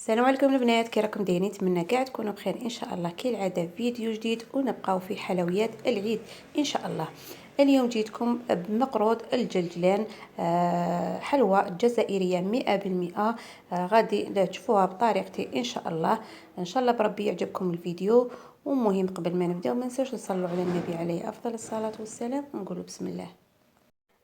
السلام عليكم البنات، كي راكم دايرين؟ نتمنى كاع تكونوا بخير ان شاء الله. كالعاده فيديو جديد ونبقاو في حلويات العيد ان شاء الله. اليوم جيتكم بمقروض الجلجلان، حلوى جزائريه 100%. غادي تشوفوها بطريقتي ان شاء الله. ان شاء الله بربي يعجبكم الفيديو. ومهم قبل ما نبداو ما ننساوش نصلوا على النبي عليه افضل الصلاه والسلام ونقولوا بسم الله.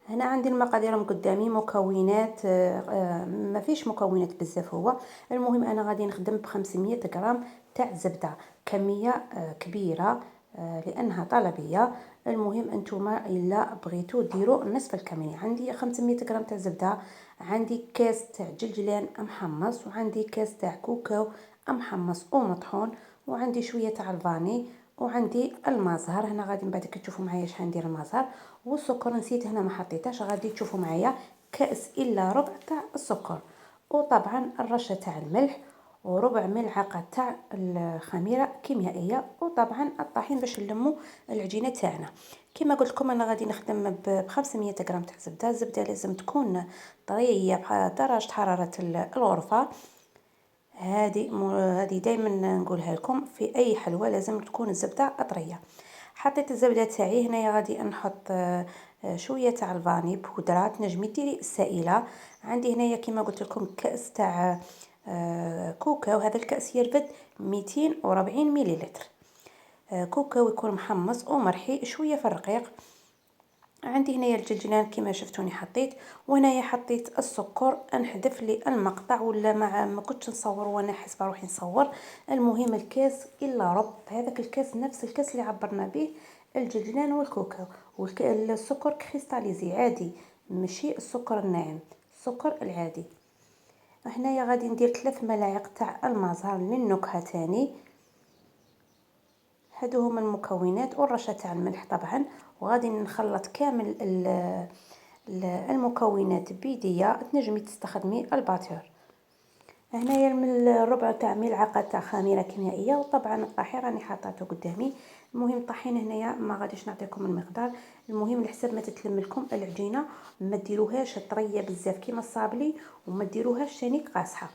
هنا عندي المقادير قدامي. مكونات ما فيش مكونات بزاف. هو المهم انا غادي نخدم ب 500 غرام تاع زبده، كميه كبيره لانها طلبيه. المهم انتوما الا بغيتو ديروا نصف الكميه. عندي 500 غرام تاع زبده، عندي كاس تاع جلجلان محمص، وعندي كاس تاع كوكاو محمص ومطحون، وعندي شويه تاع الفاني، وعندي المزهر. هنا غادي من بعد كتشوفوا معايا شحال ندير المزهر. والسكر نسيت هنا ما حطيتهاش، غادي تشوفوا معايا كاس الا ربع تاع السكر، وطبعا الرشه تاع الملح، وربع ملعقه تاع الخميره كيميائيه، وطبعا الطحين باش نلموا العجينه تاعنا. كما قلت لكم انا غادي نخدم ب 500 غرام تاع زبده. الزبده لازم تكون طريه بدرجه حراره الغرفه. هذه دائما نقولها لكم، في اي حلوى لازم تكون الزبده طريه. حطيت الزبده تاعي. هنايا غادي نحط شويه تاع الفاني بودره، تنجمي ديري السائله. عندي هنايا كما قلت لكم كاس تاع كوكاو. هذا الكاس يرفد 240 مليلتر. كوكاو يكون محمص ومرحي شويه في الرقيق. عندي هنايا الجلجلان كما شفتوني حطيت، وهنايا حطيت السكر. نحذف لي المقطع ولا ما كنتش نصور وانا حاسبه روحي نصور. المهم الكاس الا رب، هذاك الكاس نفس الكاس اللي عبرنا به الجلجلان والكوكاو. والسكر كريستاليزي عادي، ماشي السكر الناعم، السكر العادي. هنايا غادي ندير 3 ملاعق تاع المزهر للنكهه تاني. هادو هما المكونات والرشه تاع الملح طبعا. وغادي نخلط كامل المكونات بيديا. تنجمي تستخدمي الباتور. هنايا من الربع تاع ملعقه تاع خميره كيميائيه، وطبعا الطحين راني حاطاته قدامي. المهم الطحين هنايا ما غاديش نعطيكم المقدار، المهم لحساب ما تتلم لكم العجينه. ما ديروهاش طريه بزاف كيما الصابلي، وما ديروهاش ثاني قاصحه،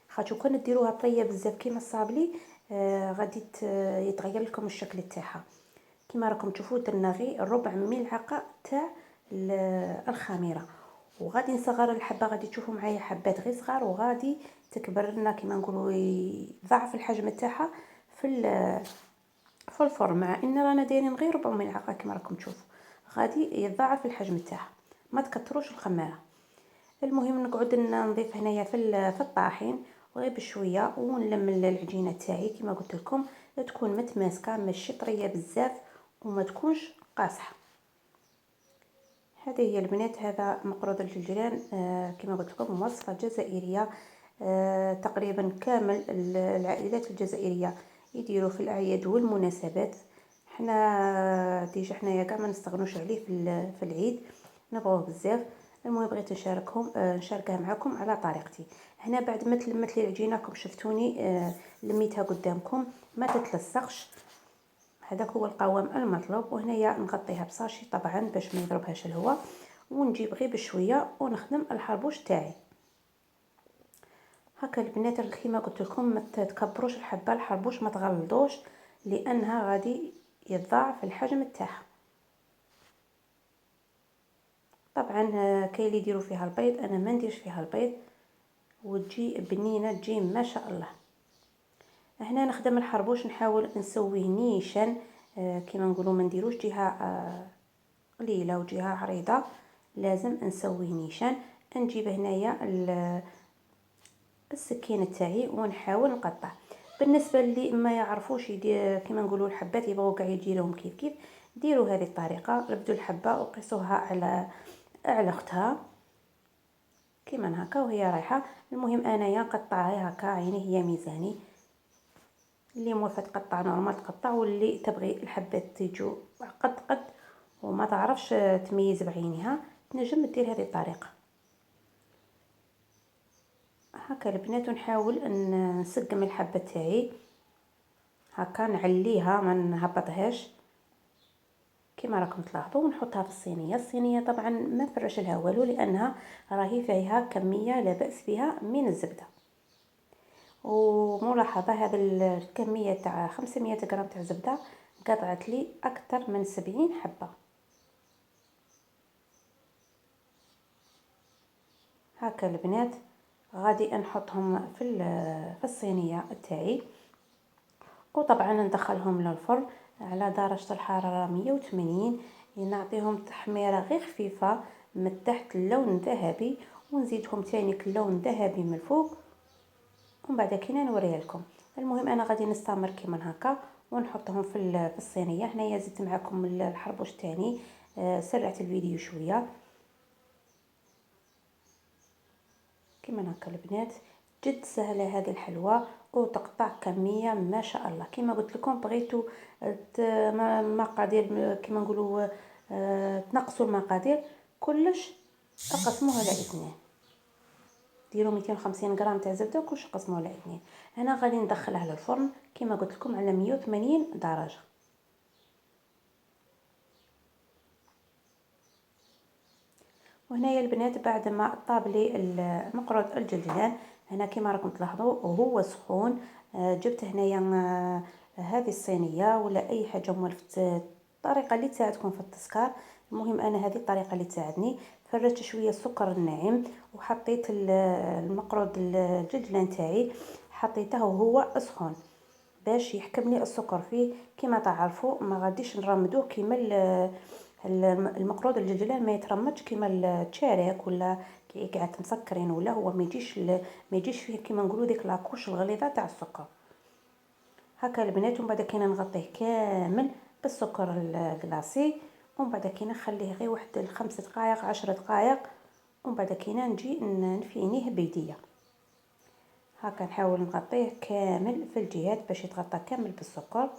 خاطر كون ديروها طريه بزاف كيما الصابلي غادي يتغير لكم الشكل تاعها. كما راكم تشوفوا درنا غير ربع ملعقه تاع الخميره. وغادي نصغر الحبه، غادي تشوفوا معايا حبات غير صغار، وغادي تكبر لنا كما نقولوا يضاعف الحجم تاعها في الفرن. مع ان رانا دايرين غير ربع ملعقه كما راكم تشوفوا، غادي يضاعف الحجم تاعها، ما تكثروش الخماره. المهم نقعد نضيف هنايا في الطاحين وغير بشويه، ونلم العجينه تاعي كما قلت لكم تكون متماسكه، ماشي طريه بزاف وما تكونش قاصحه. هذه هي البنات، هذا مقروض الجلجلان كما قلت لكم وصفه جزائريه. تقريبا كامل العائلات الجزائريه يديروا في الاعياد والمناسبات. حنايا كاع ما نستغنوش عليه في العيد، نبغوه بزاف. المهم بغيت نشاركها معكم على طريقتي. هنا بعد ما تلمت لي العجينه كم شفتوني لميتها قدامكم ما تتلصقش. هذاك هو القوام المطلوب. وهنايا نغطيها بصاشي طبعا باش ما يضربهاش الهواء، ونجيب غير بشويه ونخدم الحربوش تاعي. هكا البنات كيما قلت لكم ما تكبروش الحبه الحربوش، ما تغلظوش لانها غادي يتضاعف الحجم تاعها. طبعا كاين اللي يديروا فيها البيض، انا ما نديرش فيها البيض، وتجي بنينه تجي ما شاء الله. هنا نخدم الحربوش نحاول نسويه نيشان، كما نقولوا ما نديروش جهه قليله وجهه عريضه، لازم نسويه نيشان. نجيب هنايا السكينه تاعي ونحاول نقطع. بالنسبه اللي ما يعرفوش يدير كما نقولوا الحبات يبغوا كاع يجيلهم كيف ديروا هذه الطريقه. ربدوا الحبه وقيسوها على اختها كيما هكا وهي رايحه. المهم انايا نقطعها هكا، عيني هي ميزاني. اللي موافق تقطع نورمال تقطع، واللي تبغي الحبات تيجو قد وما تعرفش تميز بعينها تنجم دير هذه الطريقه هكا البنات. ونحاول نسقم الحبه تاعي هكا، نعليها ما نهبطهاش كما راكم تلاحظوا، ونحطها في الصينيه طبعا ما نفرش لها والو لانها راهي فيها كميه لا باس بها من الزبده. وملاحظة هذا الكمية تاع 500 غرام تاع زبدة قطعت لي أكثر من 70 حبة. هكا البنات غادي نحطهم في الصينية تاعي، وطبعا ندخلهم للفرن على درجة الحرارة 180، نعطيهم تحميرة غير خفيفة من تحت اللون ذهبي، ونزيدهم تاني اللون ذهبي من الفوق، ومن بعد كينا نوريها لكم. المهم انا غادي نستمر كيما هكا ونحطهم في الصينيه. هنايا زدت معكم الحربوش تاني، سرعت الفيديو شويه. كيما هكا البنات جد سهله هذه الحلوى، وتقطع كميه ما شاء الله. كيما قلت لكم بغيتوا مقادير كيما نقولوا تنقصوا المقادير كلش اقسموها على اثنين. ديروا 250 غرام تاع زبده وكلش قسموه على اثنين. هنا غادي ندخلها للفرن كيما قلت لكم على 180 درجه. وهنايا البنات بعد ما طاب لي المقرود الجلجلان، هنا كيما راكم تلاحظوا وهو سخون، جبت هنايا هذه الصينيه ولا اي حاجه موالفه الطريقه اللي تساعدكم في التسكار. المهم انا هذه الطريقه اللي تساعدني. فرجت شويه السكر الناعم وحطيت المقرود الجلجلان تاعي، حطيته وهو سخون باش يحكم لي السكر فيه. كما تعرفوا ما غاديش نرمدوه كيما المقرود الجلجلان ما يترمدش كيما التشارك ولا كي قاعد مسكرين، ولا هو ما يجيش فيه كيما نقولوا ديك لاكوش الغليظه تاع السكر. هكا البنات ومن بعد كاين نغطيه كامل بالسكر الكلاصي، ومن بعد كاين نخليه غير واحد 5 دقائق 10 دقائق، ومن بعد كاين نجي نفينيه بيديا. هكا نحاول نغطيه كامل في الجهات باش يتغطى كامل بالسكر.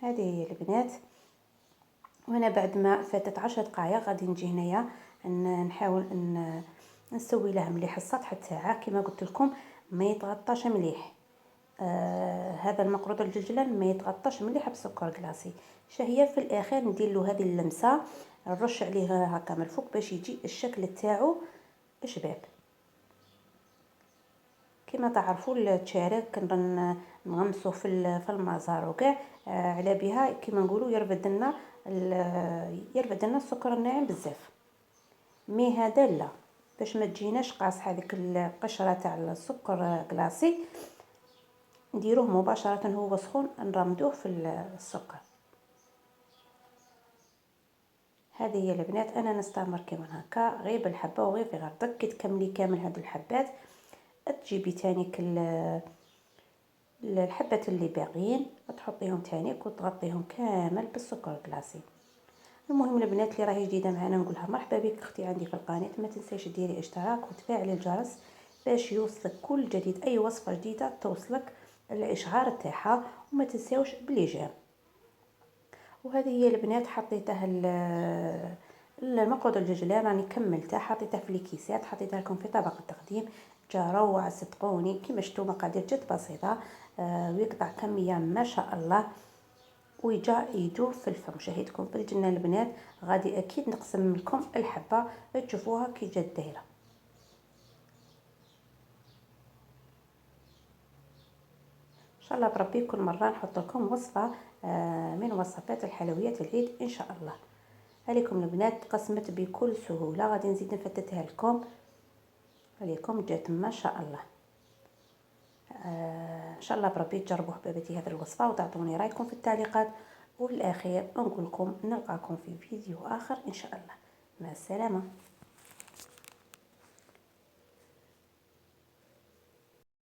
هذه هي البنات. وهنا بعد ما فاتت 10 دقائق غادي نجي هنايا نحاول نسوي له مليح السطح تاعه. كما قلت لكم ما يتغطاش مليح، هذا المقرود الجلجلان ما يتغطاش مليح بسكر كلاصي. شهيه في الاخير ندير له هذه اللمسه، نرش عليه هكا من الفوق باش يجي الشكل تاعو شباب. كما تعرفوا التشارك نغمسوه في المزار وكاع، على بها كما نقولوا يرفد لنا السكر الناعم بزاف. مي هذا لا، باش ما تجيناش قاصحه هذيك القشره تاع السكر كلاصي، نديروه مباشره هو سخون نرمدوه في السكر. هذه هي البنات. انا نستمر كيما هكا غير بالحبه وغير في غردك. كي تكملي كامل هاد الحبات تجيبي تانيك الحبات اللي باقيين تحطيهم تانيك وتغطيهم كامل بالسكر الكلاصي. المهم البنات اللي راهي جديده معنا نقولها مرحبا بك اختي عندي في القناه. ما تنسيش ديري اشتراك وتفعلي الجرس باش يوصلك كل جديد، اي وصفه جديده توصلك الاشعار تاعها. وما تنساوش بليجان. وهذه هي البنات حطيتها المقرود الجلجلان راني كملته، حطيته في الكيسات، حطيتها لكم في طبق التقديم. جا روعه صدقوني. كيما شفتوا مقادير جد بسيطه، ويقطع كميه ما شاء الله ويجا يدوب في الفم. مشاهدكم في الجنة البنات غادي اكيد نقسم لكم الحبه تشوفوها كي جات دايره. ان شاء الله بربي كل مره نحط لكم وصفه من وصفات الحلويات العيد ان شاء الله. عليكم البنات قسمت بكل سهوله، غادي نزيد نفتتها لكم. عليكم جات ما شاء الله. ان شاء الله بربي تجربوا حبابتي هذه الوصفه وتعطوني رايكم في التعليقات. وفي الاخير نقول لكم نلقاكم في فيديو اخر ان شاء الله. مع السلامه.